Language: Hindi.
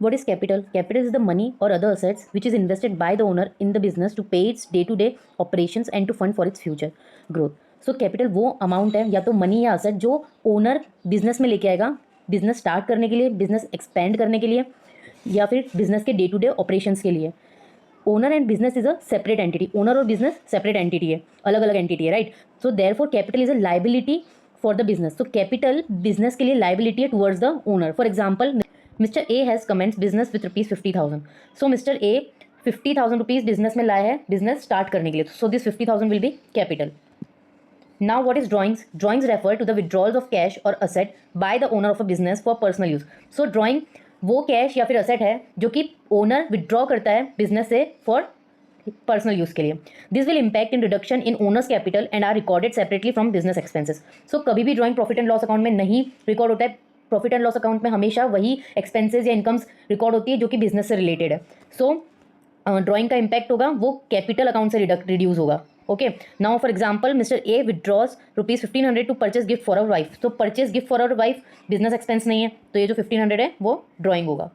What is capital? Capital is the money or other assets which is invested by the owner in the business to pay its day-to-day operations and to fund for its future growth. So capital वो अमाउंट है या तो मनी या असेट जो ओनर बिजनेस में लेके आएगा बिजनेस स्टार्ट करने के लिए, बिजनेस एक्सपेंड करने के लिए या फिर बिजनेस के डे टू डे ऑपरेशंस के लिए. Owner and business is a separate entity. Owner और बिजनेस सेपरेट एंटिटी है, अलग अलग एंटिटी है, right. So therefore capital is a liability for the business. तो कैपिटल बिजनेस के लिए लाइबिलिटी है towards the owner. For example, mister A has comments business with ₹50,000. So mister A ₹50,000 business में लाया है बिजनेस स्टार्ट करने के लिए. So this 50,000 will be capital. Now what is drawings? Drawings refer to the withdrawals of cash or asset by the owner of a business for personal use. So drawing वो कैश या फिर असेट है जो कि ओनर विड्रॉ करता है बिजनेस से फॉर पर्सनल यूज़ के लिए. This will impact in reduction in owners capital and are recorded separately from business expenses. So कभी भी drawing profit and loss account में नहीं रिकॉर्ड होता है. प्रॉफिट एंड लॉस अकाउंट में हमेशा वही एक्सपेंसेस या इनकम्स रिकॉर्ड होती है जो कि बिजनेस से रिलेटेड है. सो ड्राइंग का इम्पैक्ट होगा वो कैपिटल अकाउंट से रिड्यूस होगा. Okay, now for example mister A withdraws ₹1500 to purchase gift for our wife. तो purchase gift for our wife business expense नहीं है, तो ये जो 1500 है वो ड्राइंग होगा.